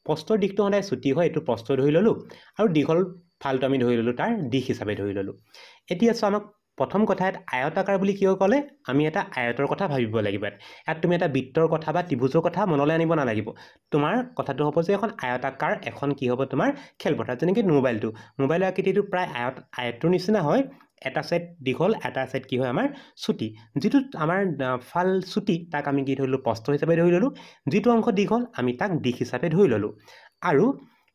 প্ৰস্থৰ দিশটো সদায় চুটি হয় এইটো প্ৰস্থ ধৰি ললো আৰু দীঘল ফালটো আমি ধৰি ললো তাৰ দিশ হিচাপে ধৰি ললো এতিয়া আমাক প্ৰথম কথা আয়তাকাৰ বুলি কিয় ক'লে আমি এটা আয়তৰ কথা ভাবিব লাগিব ইয়াত তুমি এটা বৃত্তৰ কথা বা ত্ৰিভুজৰ কথা মনলৈ আনিব নালাগিব তোমাৰ কথাটো হ'ব যে এখন আয়তাকাৰ এখন কি হ'ব তোমাৰ খেলপথাৰ যেনেকৈ মোবাইলৰ আকৃতিটো প্ৰায় আয়তৰ নিচিনা হয় এটা সাইড দীঘল এটা সাইড কি হয় আমাৰ চুটি যেটো আমাৰ ফাল চুটি তাক আমি কি ধৰিলো প্ৰস্থ হিচাপে ধৰি ললো যেটো অংশ দীঘল আমি তাক দিশ হিচাপে ধৰি ললো আৰু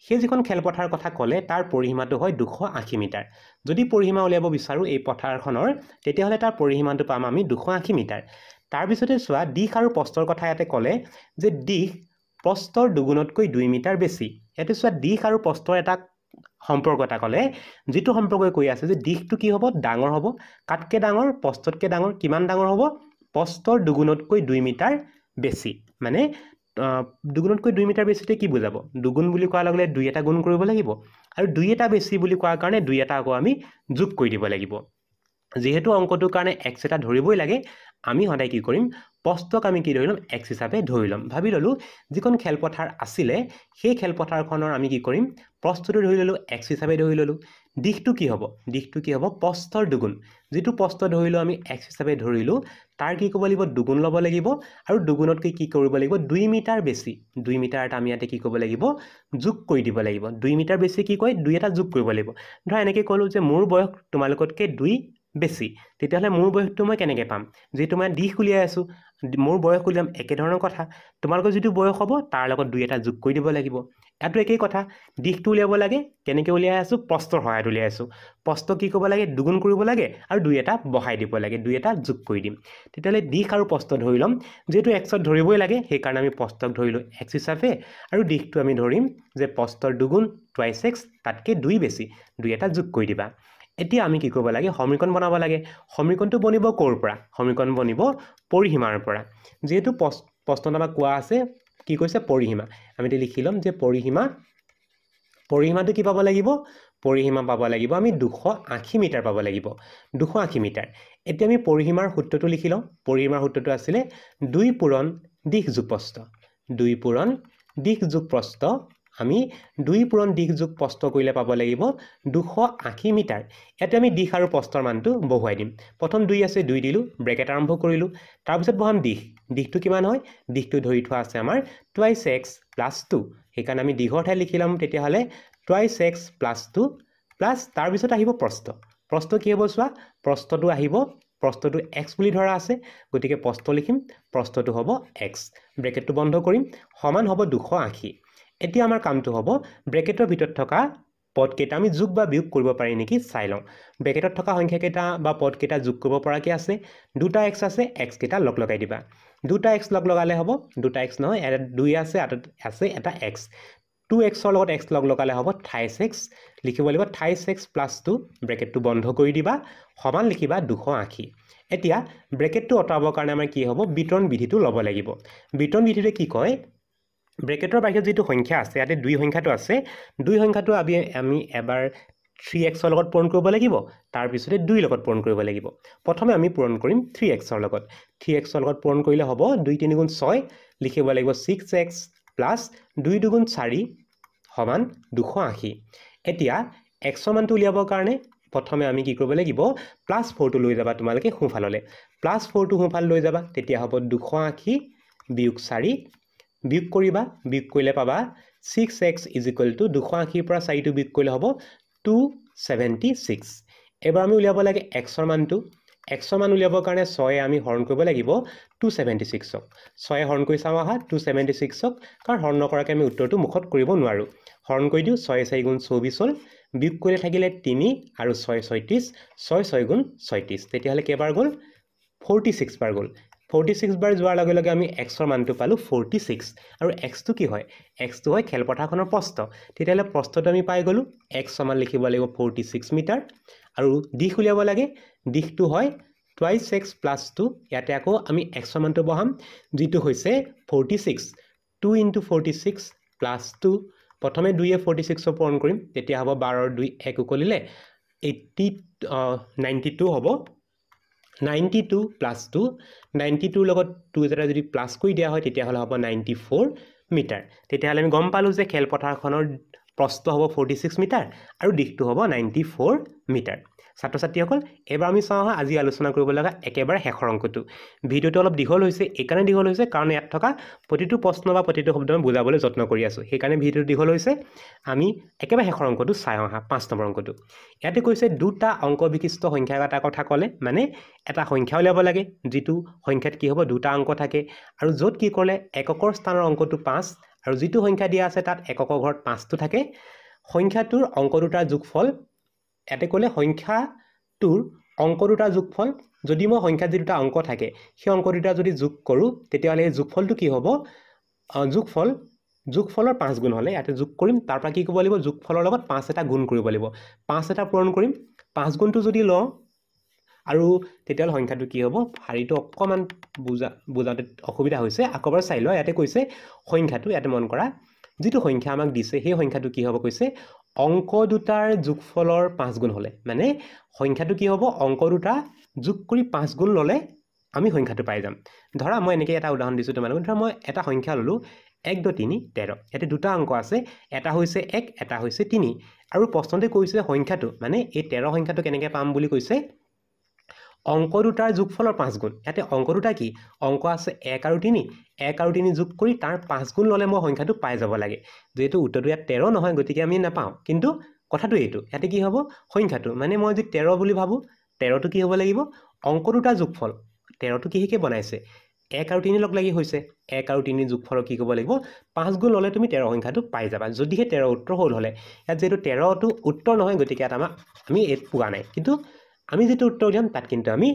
সেই যিখন খেলপথাৰ কথা ক'লে তাৰ পৰিসীমাটো হয় 280 মিটাৰ যদি পৰিসীমা উলিয়াব বিচাৰো এই পথাৰখনৰ তেতিয়াহ'লে তাৰ পৰিসীমাটো পাম আমি 280 মিটাৰ তাৰ পিছতে চোৱা দিশ আৰু প্ৰস্থৰ কথা ইয়াতে ক'লে যে দিশ প্ৰস্থৰ দুগুণতকৈ 2 মিটাৰ বেছি ইয়াতে চোৱা দিশ আৰু প্ৰস্থৰ এটা সম্পৰ্ক এটা ক'লে যেটো সম্পৰ্কই কৈ আছে যে দিশটো কি হ'ব ডাঙৰ হ'ব কাটকে ডাঙৰ প্ৰস্থতকে ডাঙৰ কিমান ডাঙৰ হ'ব প্ৰস্থৰ দুগুণতকৈ 2 মিটাৰ বেছি মানে দুগুণতকৈ 2 মিটাৰ বেছিতে কি বুজাব দুগুণ বুলি কোৱাৰ লগে লগে 2 এটা গুণ কৰিব লাগিব আৰু 2 এটা বেছি বুলি কোৱাৰ কাৰণে 2 এটা আকৌ আমি যোগ কৰি দিব লাগিব যেহেতু অংকটোৰ কাৰণে x এটা ধৰিবই লাগে আমি সদায় কি কৰিম প্ৰস্থক আমি কি ধৰি লম x হিচাপে ধৰি লম ভাবি ললো যিখন খেলপথাৰ আছিলে সেই খেলপথাৰখনৰ আমি কি কৰিম প্ৰস্থটো ধৰি ললো x হিচাপে ধৰি ললো দিশটো কি হ'ব প্ৰস্থৰ দুগুণ যেটো প্ৰস্থ ধৰিলো আমি x হিচাপে ধৰিলো তাৰ কি কৰিব লাগিব দুগুণ ল'ব লাগিব আৰু দুগুণতকৈ কি কৰিব লাগিব 2 মিটাৰ বেছি 2 মিটাৰ এটা আমি ইয়াতে কি কৰিব লাগিব যোগ কৰি দিব লাগিব 2 মিটাৰ বেছি কি কয় 2 এটা যোগ কৰিব লাগিব ধৰা এনেকৈ ক'লো যে মোৰ বয়স তোমালোকতকৈ 2 বেছি তেতিয়াহ'লে মোৰ বয়সটো মই কেনেকৈ পাম যেটো মই দিশ উলিয়াই আছো মোৰ বয়স উলিয়াম একে ধৰণৰ কথা তোমালোকৰ যেটো বয়স হ'ব তাৰ লগত 2 এটা যোগ কৰি দিব লাগিব এটো একেই কথা দিশটো উলিয়াব লাগে কেনেকৈ উলিয়াই আছো প্ৰস্থৰ সহায়ত উলিয়াই আছো প্ৰস্থ কি কৰিব লাগে দুগুণ কৰিব লাগে আৰু 2 এটা বহাই দিব লাগে 2 এটা যোগ কৰি দিম তেতিয়াহ'লে দিশ আৰু প্ৰস্থ ধৰি লম যেটো xত ধৰিবই লাগে সেই কাৰণে আমি প্ৰস্থক ধৰিলো x হিচাপে আৰু দিশটো আমি ধৰিম যে প্ৰস্থৰ দুগুণ 2x তাতকৈ 2 বেছি 2 এটা যোগ কৰি দিবা এতিয়া আমি কি কৰিব লাগে সমীকৰণ বনাব লাগে সমীকৰণটো বনিব ক'ৰ পৰা সমীকৰণ বনিব পৰিসীমাৰ পৰা যেহেতু প্ৰশ্নত আমাক কোৱা আছে কি কৈছে পৰিসীমা আমি এটা লিখি লম যে পৰিসীমাটো কি পাব লাগিব পৰিসীমা পাব লাগিব আমি 280 মিটাৰ পাব লাগিব 280 মিটাৰ এতিয়া আমি পৰিসীমাৰ সূত্ৰটো লিখি লম পৰিসীমাৰ সূত্ৰটো আছিল 2 পূৰণ দিশ যোগ প্ৰস্থ 2 পূৰণ দিশ যোগ প্ৰস্থ আমি 2 পূৰণ দিশ যোগ প্ৰস্থ কৰিলে পাব লাগিব 280 মিটাৰ ইয়াতে আমি দিশ আৰু প্ৰস্থৰ মানটো বহুৱাই দিম প্ৰথম 2 আছে 2 দিলো ব্ৰেকেট আৰম্ভ কৰিলো তাৰ পিছত বহাম দিশটো কিমান হয় দিশটো ধৰি থোৱা আছে আমাৰ 2x + 2 সেইকাৰণে আমি দিশৰ ঠাই লিখি লম তেতিয়াহ'লে 2x + 2 প্লাস তাৰ পিছত আহিব প্ৰস্থ কি হ'ব চোৱা প্ৰস্থটো আহিব প্ৰস্থটো x বুলি ধৰা আছে গতিকে প্ৰস্থ লিখিম প্ৰস্থটো হ'ব x ব্ৰেকেটটো বন্ধ কৰিম সমান হ'ব 280 এতিয়া আমাৰ কামটো হ'ব ব্ৰেকেটৰ ভিতৰত থকা পদকেইটা আমি যোগ বা বিয়োগ কৰিব পাৰি নেকি চাই লওঁ ব্ৰেকেটত থকা সংখ্যা কেইটা বা পদকেইটা যোগ কৰিব পৰাকে আছে দুটা x আছে x কেইটা লগ লগাই দিবা দুটা x লগ লগালে হ'ব দুটা x নহয় এটা 2 আছে আছে এটা x 2x ৰ লগত x লগ লগালে হ'ব 28x লিখিব লাগিব 28x + 2 ব্ৰেকেটটো বন্ধ কৰি দিবা সমান লিখিবা 280 এতিয়া ব্ৰেকেটটো অতৰাবৰ কাৰণে আমাৰ কি হ'ব বিতৰণ বিধিটো ল'ব লাগিব বিতৰণ বিধিটোৱে কি কয় ব্ৰেকেটৰ বাহিৰত যেটো সংখ্যা আছে ইয়াতে দুই সংখ্যাটো আছে দুই সংখ্যাটো আমি এবাৰ 3x ৰ লগত পূৰণ কৰিব লাগিব তাৰ পিছতে 2 ৰ লগত পূৰণ কৰিব লাগিব প্ৰথমে আমি পূৰণ কৰিম 3x ৰ লগত 3x ৰ লগত পূৰণ কৰিলে হ'ব 2 3 গুণ 6 লিখিব লাগিব 6x + 2 2 গুণ 4 সমান 280 এতিয়া x ৰ মানটো উলিয়াবৰ কাৰণে প্ৰথমে আমি কি কৰিব লাগিব +4 টো লৈ যাবা তোমালোকে সোঁফাললে +4 টো সোঁফাল লৈ যাবা তেতিয়া হ'ব 280 বিয়োগ 4 বিয়োগ কৰিবা বিয়োগ কৰিলে পাবা 6x = 280 পৰা 4 টো বিয়োগ কৰিলে হ'ব 276 এবাৰ আমি উলিয়াব লাগে x ৰ মানটো x ৰ মান উলিয়াবৰ কাৰণে 6 আমি হৰণ কৰিব লাগিব 276 ক 6 হৰণ কৰি চাওঁ আহা 276 ক কাৰণ হৰণ নকৰাকৈ আমি উত্তৰটো মুখত কৰিব নোৱাৰো হৰণ কৰি দিও 6 4 গুণ 24 হ'ল বিয়োগ কৰিলে থাকিলে 3 আৰু 6 36 6 6 গুণ 36 তেতিয়াহলে কেইবাৰ গ'ল 46 বাৰ গ'ল 46 বাৰ যোৱাৰ লগে লগে আমি x ৰ মানটো পালো 46 আৰু x টো কি হয় x টো হয় খেলপথাৰখনৰ প্ৰস্থ তেতিয়াহলে প্ৰস্থটো আমি পাই গলো x সমান লিখিব লাগিব 46 মিটাৰ আৰু দিশ উলিয়াব লাগে দিশটো হয় twice x + 2 ইয়াতে আকৌ আমি x ৰ মানটো বহাম যেটো হৈছে 46 2 * 46 + 2 প্ৰথমে 2 এ 46 ৰ পূৰণ কৰিম তেতিয়া হ'ব 12 ৰ 2 1 উকলিলে 92 হ'ব 92 + 2 92 লগত 2 এটা যদি প্লাস কৰি দিয়া হয় তেতিয়া হলে হ'ব 94 মিটাৰ তেতিয়াহলে আমি গম পালো যে খেলপথাৰখনৰ প্ৰস্থ হ'ব 46 মিটাৰ আৰু দিশটো হ'ব 94 মিটাৰ ছাত্ৰ ছাত্ৰীসকল এবাৰ আমি চাওঁ আজি আলোচনা কৰিব লগা একেবাৰে শেষৰ অংকটো ভিডিওটো অলপ দীঘল হৈছে এইকাৰণে দীঘল হৈছে কাৰণ ইয়াত থকা প্ৰতিটো প্ৰশ্ন বা প্ৰতিটো শব্দ আমি বুজাবলৈ যত্ন কৰি আছো সেইকাৰণে ভিডিওটো দীঘল হৈছে আমি একেবাৰে শেষৰ অংকটো চাই আহা 5 নম্বৰ অংকটো ইয়াতে কৈছে দুটা অংক বিশিষ্ট সংখ্যা এটা কথা ক'লে মানে এটা সংখ্যা উলিয়াব লাগে যেটো সংখ্যাত কি হ'ব দুটা অংক থাকে আৰু য'ত কি ক'লে এককৰ স্থানৰ অংকটো 5 আৰু যেটো সংখ্যা দিয়া আছে তাত এককৰ ঘৰত 5 টো থাকে সংখ্যাটোৰ অংক দুটাৰ যোগফল এতে ক'লে সংখ্যাটোৰ অংক দুটাৰ যোগফল যদি মই সংখ্যাত যেটা অংক থাকে সেই অংক দুটা যদি যোগ কৰো তেতিয়াহলে এই যোগফলটো কি হ'ব যোগফলৰ 5 গুণ হলে ইয়াতে যোগ কৰিম তাৰ পৰা কি কৰিব লাগিব যোগফলৰ লগত 5 এটা গুণ কৰিব লাগিব 5 এটা পূৰণ কৰিম 5 গুণটো যদি লওঁ আৰু তেতিয়াহলে সংখ্যাটো কি হ'ব হাৰিটো অকমান বুজাতে অসুবিধা হৈছে আকবাৰ চাই লও ইয়াতে কৈছে সংখ্যাটো ইয়াতে মন কৰা যেটো সংখ্যা আমাক দিছে সেই সংখ্যাটো কি হ'ব কৈছে অংক দুটাৰ যোগফলৰ 5 গুণ হলে মানে সংখ্যাটো কি হ'ব অংক দুটা যোগ কৰি 5 গুণ ললে আমি সংখ্যাটো পাই যাম ধৰা মই এনেকৈ এটা উদাহৰণ দিছো তোমালোকক ধৰা মই এটা সংখ্যা ললো 1 2 3 13 ইয়াতে দুটা অংক আছে এটা হৈছে 1 এটা হৈছে 3 আৰু প্ৰশ্নতে কৈছে সংখ্যাটো মানে এই 13 সংখ্যাটো কেনেকৈ পাম বুলি কৈছে অংক দুটাৰ যোগফলৰ 5 গুণ ইয়াতে অংক দুটা কি অংক আছে 1 আৰু 3 1 আৰু 3 যোগ কৰি তাৰ 5 গুণ ললে মই সংখ্যাটো পাই যাব লাগে যেহেতু উত্তৰটো ইয়াত 13 নহয় গতিকে আমি নাপাওঁ কিন্তু কথাটো এইটো ইয়াতে কি হ'ব সংখ্যাটো মানে মই যদি 13 বুলি ভাবো 13 টো কি হ'ব লাগিব অংক দুটাৰ যোগফল 13 টো কিহে বনাইছে 1 আৰু 3 লগ লাগি হৈছে 1 আৰু 3 যোগফলৰ কি ক'ব লাগিব 5 গুণ ললে তুমি 13 সংখ্যাটো পাই যাবা যদিহে 13 উত্তৰ হ'ল হলে ইয়াত যেটো 13 টো উত্তৰ নহয় গতিকে ইয়াত আমি এত পোৱা নাই কিন্তু আমি যেটো উত্তৰ দিম তাত কিন্তু আমি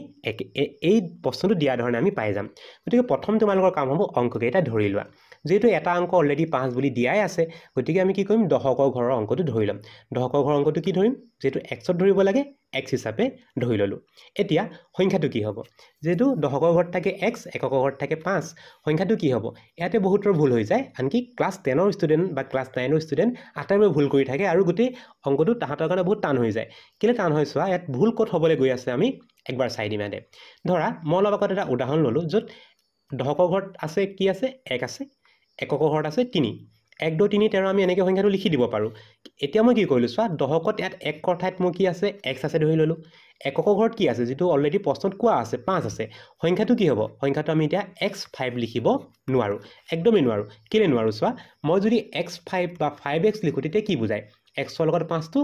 এই প্ৰশ্নটো দিয়া ধৰণে আমি পাই যাম গতিকে প্ৰথম তোমালোকৰ কাম হ'ব অংক কেইটা ধৰি লোৱা যেটো এটা অংক অলৰেডি 5 বুলি দিয়াই আছে গতিকে আমি কি কৰিম দশকৰ ঘৰৰ অংকটো ধৰি লম দশকৰ ঘৰৰ অংকটো কি ধৰিম যেটো x ত ধৰিব লাগে x হিচাপে ধৰি ললো এতিয়া সংখ্যাটো কি হ'ব যেটো দশকৰ ঘৰত থাকে x এককৰ ঘৰত থাকে 5 সংখ্যাটো কি হ'ব ইয়াতে বহুতৰ ভুল হৈ যায় আনকি ক্লাস 10 ৰ ষ্টুডেন্ট বা ক্লাস 9 ৰ ষ্টুডেন্ট আটাইবোৰ ভুল কৰি থাকে আৰু গোটেই অংকটো তাহাঁতৰ কাৰণে বহুত টান হৈ যায় কেলে টান হৈ চোৱা ইয়াত ভুল ক'ত হ'বলৈ গৈ আছে আমি একবাৰ চাই দিম ইয়াতে ধৰা মই অলপ আগত এটা উদাহৰণ ললো য'ত দশকৰ ঘৰত আছে কি আছে 1 আছে এককৰ ঘৰত আছে 3 1 2 3 13 আমি এনেকৈ সংখ্যাটো লিখি দিব পাৰো এতিয়া মই কি কৰিলো চোৱা দশকত ইয়াত 1 কৰ ঠাইত মই কি আছে x আছে ধৰি ললো এককৰ ঘৰত কি আছে যেটো অলৰেডি প্ৰশ্নত কোৱা আছে 5 আছে সংখ্যাটো কি হ'ব সংখ্যাটো আমি এতিয়া x5 লিখিব নোৱাৰো একদমই নোৱাৰো কেলে নোৱাৰো চোৱা মই যদি x5 বা 5x লিখো তেতিয়া কি বুজায় x ৰ লগত 5 টো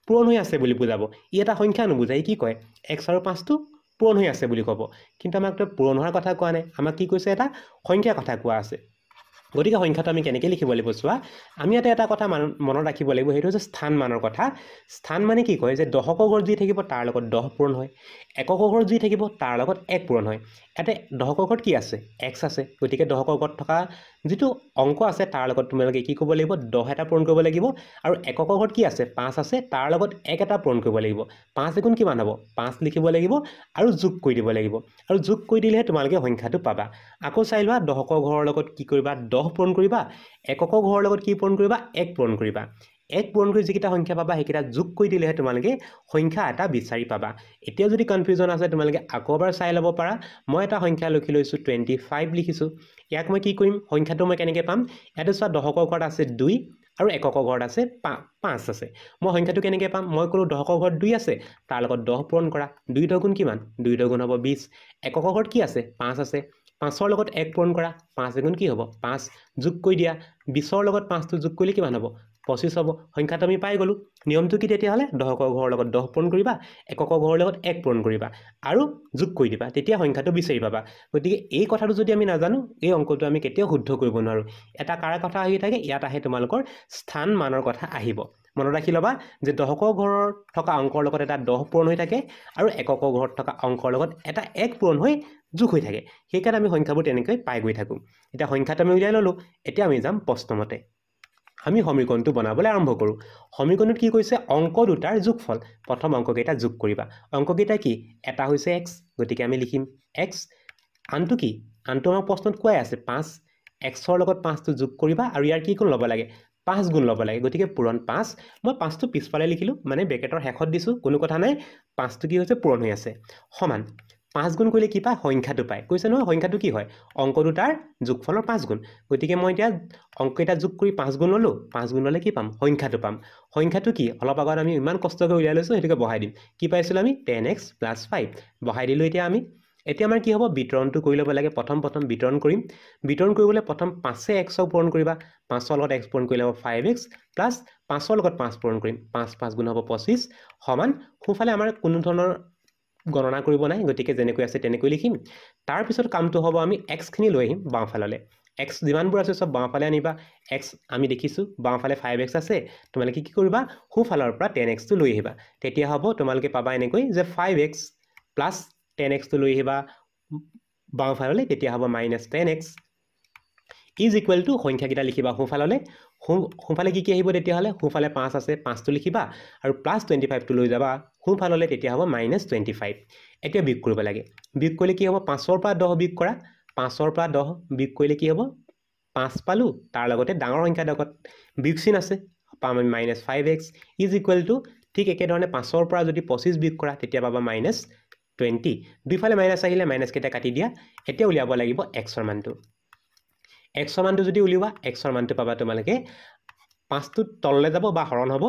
পূৰণ হৈ আছে বুলি বুজাব ই এটা সংখ্যা নুবুজায় কি কয় x আৰু 5 টো পূৰণ হৈ আছে বুলি ক'ব কিন্তু আমাকতো পূৰণ হোৱাৰ কথা কোৱা নাই আমাক কি কৈছে এটা সংখ্যাৰ কথা কোৱা আছে গতিকে সংখ্যাটো আমি কেনেকৈ লিখিব লাগিব চোৱা আমি ইয়াতে এটা কথা মনত ৰাখিব লাগিব সেইটো হৈছে স্থান মানৰ কথা স্থান মানে কি কয় যে দশকৰ ঘৰত যি থাকিব তাৰ লগত 10 পূৰণ হয় একক ঘৰত যি থাকিব তাৰ লগত 1 পূৰণ হয় ইয়াতে দশকৰ ঘৰত কি আছে x আছে গতিকে দশকৰ ঘৰত থকা যিটো অংক আছে তাৰ লগত তোমালোকে কি কৰিব লাগিব 10 এটা পূৰণ কৰিব লাগিব আৰু একক ঘৰত কি আছে 5 আছে তাৰ লগত 1 এটা পূৰণ কৰিব লাগিব 5 গুণ কিমান হ'ব 5 লিখিব লাগিব আৰু যোগ কৰি দিব লাগিব আৰু যোগ কৰি দিলেহে তোমালোকে সংখ্যাটো পাবা আকৌ চাই লোৱা দশকৰ ঘৰৰ লগত কি কৰিবা 10 পূৰণ কৰিবা এককৰ ঘৰৰ লগত কি পূৰণ কৰিবা 1 পূৰণ কৰিবা 1 পূৰণ কৰি যিকেইটা সংখ্যা পাবা সেইকেইটা যোগ কৰি দিলেহে তোমালোকে সংখ্যা এটা বিচাৰি পাবা এতিয়া যদি কনফিউজন আছে তোমালোকে আকৌ এবাৰ চাই ল'ব পাৰা মই এটা সংখ্যা লিখি লৈছো 25 লিখিছো ইয়াক মই কি কৰিম সংখ্যাটো মই কেনেকৈ পাম ইয়াতে চোৱা দশকৰ ঘৰত আছে 2 আৰু এককৰ ঘৰত আছে 5 আছে মই সংখ্যাটো কেনেকৈ পাম মই ক'লো দশকৰ ঘৰত 2 আছে তাৰ লগত 10 পূৰণ কৰা 2 গুণ কিমান 2 গুণ হ'ব 20 এককৰ ঘৰত কি আছে 5 আছে 5ৰ লগত 1 পূৰণ কৰা 5 গুণ কি হ'ব 5 যোগ কৰি দিয়া 20ৰ লগত 5টো যোগ কৰিলে কিমান হ'ব 25 হ'ব সংখ্যাটো আমি পাই গলো নিয়মটো কি তেতিয়াহ'লে দশকৰ ঘৰৰ লগত 10 পূৰণ কৰিবা এককৰ ঘৰৰ লগত 1 পূৰণ কৰিবা আৰু যোগ কৰি দিবা তেতিয়া সংখ্যাটো বিচাৰি পাবা গতিকে এই কথাটো যদি আমি নাজানো এই অংকটো আমি কেতিয়াও শুদ্ধ কৰিব নোৱাৰো এটা কাৰ কথা আহি থাকে ইয়াত আহে তোমালোকৰ স্থান মানৰ কথা আহিব মনত ৰাখি ল'বা যে দশকৰ ঘৰত থকা অংকৰ লগত এটা 10 পূৰণ হৈ থাকে আৰু এককৰ ঘৰত থকা অংকৰ লগত এটা 1 পূৰণ হৈ যোগ হৈ থাকে সেইকাৰণে আমি সংখ্যাবোৰ তেনেকৈ পাই গৈ থাকোঁ এতিয়া সংখ্যাটো আমি উলিয়াই ল'লোঁ এতিয়া আমি যাম প্ৰশ্নমতে আমি সমীকৰণটো বনাবলৈ আৰম্ভ কৰোঁ সমীকৰণত কি কৈছে অংক দুটাৰ যোগফল প্ৰথম অংককেইটা যোগ কৰিবা অংককেইটা কি এটা হৈছে x গতিকে আমি লিখিম x আনটো কি আনটো আমাৰ প্ৰশ্নত কোৱাই আছে 5 xৰ লগত 5টো যোগ কৰিবা আৰু ইয়াৰ কি গুণ ল'ব লাগে 5 গুণ ল'ব লাগে গতিকে পূৰণ 5 মই 5টো পিছফালে লিখিলোঁ মানে ব্ৰেকেটৰ শেষত দিছোঁ কোনো কথা নাই 5টো কি হৈছে পূৰণ হৈ আছে সমান 5 গুণ কৰিলে কি পায় সংখ্যাটো পায় কৈছে নহয় সংখ্যাটো কি হয় অংক দুটাৰ যোগফলৰ 5 গুণ গতিকে মই এতিয়া অংককেইটা যোগ কৰি 5 গুণ ল'লোঁ 5 গুণ ল'লে কি পাম সংখ্যাটো পাম সংখ্যাটো কি অলপ আগত আমি ইমান কষ্ট কৰি উলিয়াই লৈছোঁ সেইটোকে বহাই দিম কি পাইছিলোঁ আমি 10x + 5 বহাই দিলোঁ এতিয়া আমাৰ কি হ'ব বিতৰণটো কৰি ল'ব লাগে প্ৰথম বিতৰণ কৰিম বিতৰণ কৰিবলৈ প্ৰথম 5 xক পূৰণ কৰিবা 5ৰ লগত x পূৰণ কৰিলে হ'ব 5x প্লাছ 5ৰ লগত 5 পূৰণ কৰিম 5 গুণ হ'ব 25 সমান সোঁফালে আমাৰ কোনো ধৰণৰ গণনা কৰিব নাই গতিকে যেনেকৈ আছে তেনেকৈ লিখিম তাৰপিছত কামটো হ'ব আমি x খিনি লৈ আহিম বাওঁফাললৈ x যিমানবোৰ আছে চব বাওঁফালে আনিবা x আমি দেখিছোঁ বাওঁফালে 5x আছে তোমালোকে কি কৰিবা সোঁফালৰ পৰা 10xটো লৈ আহিবা তেতিয়া হ'ব তোমালোকে পাবা এনেকৈ যে 5x প্লাছ 10xটো লৈ আহিবা বাওঁফাললৈ তেতিয়া হ'ব -10x ইজ ইকুৱেল টু সংখ্যাকেইটা লিখিবা সোঁফালে কি আহিব তেতিয়াহ'লে সোঁফালে 5 আছে 5টো লিখিবা আৰু প্লাছ 25টো লৈ যাবা সোঁফাললৈ তেতিয়া হ'ব -25 এতিয়া বিয়োগ কৰিব লাগে বিয়োগ কৰিলে কি হ'ব 5ৰ পৰা 10 বিয়োগ কৰা 5ৰ পৰা 10 বিয়োগ কৰিলে কি হ'ব 5 পালোঁ তাৰ লগতে ডাঙৰ সংখ্যা লগত বিয়োগ চিন আছে পাম আমি -5x ইজ ইকুৱেল টু ঠিক একেধৰণে 5ৰ পৰা যদি 25 বিয়োগ কৰা তেতিয়া পাবা -20 দুইফালে মাইনাছ আহিলে মাইনাছকেইটা কাটি দিয়া এতিয়া উলিয়াব লাগিব xৰ মানটো xৰ মানটো যদি উলিওৱা xৰ মানটো পাবা তোমালোকে 5টো তললৈ যাব বা হৰণ হ'ব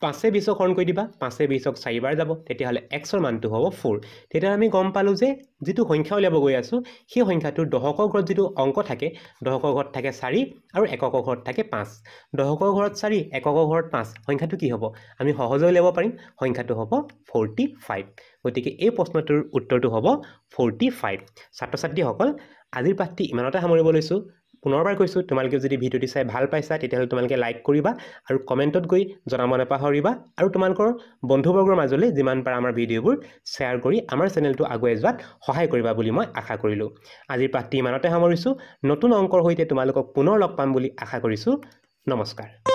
5 20ক হৰণ কৰি দিবা 5 20ক 4 বাৰ যাব তেতিয়াহ'লে xৰ মানটো হ'ব 4 তেতিয়া আমি গম পালোঁ যে যিটো সংখ্যা উলিয়াব গৈ আছোঁ সেই সংখ্যাটোৰ দশকৰ ঘৰত যিটো অংক থাকে দশকৰ ঘৰত থাকে 4 আৰু এককৰ ঘৰত থাকে 5 দশকৰ ঘৰত 4 এককৰ ঘৰত 5 সংখ্যাটো কি হ'ব আমি সহজে উলিয়াব পাৰিম সংখ্যাটো হ'ব 45 গতিকে এই প্ৰশ্নটোৰ উত্তৰটো হ'ব 45 ছাত্ৰ ছাত্ৰীসকল আজিৰ পাঠটি ইমানতে সামৰিব লৈছোঁ পুনৰবাৰ কৈছোঁ তোমালোকে যদি ভিডিঅ'টি চাই ভাল পাইছা তেতিয়াহ'লে তোমালোকে লাইক কৰিবা আৰু কমেণ্টত গৈ জনাব নাপাহৰিবা আৰু তোমালোকৰ বন্ধুবৰ্গৰ মাজলৈ যিমান পাৰা আমাৰ ভিডিঅ'বোৰ শ্বেয়াৰ কৰি আমাৰ চেনেলটো আগুৱাই যোৱাত সহায় কৰিবা বুলি মই আশা কৰিলোঁ আজিৰ পাঠটি ইমানতে সামৰিছোঁ নতুন অংকৰ সৈতে তোমালোকক পুনৰ লগ পাম বুলি আশা কৰিছোঁ নমস্কাৰ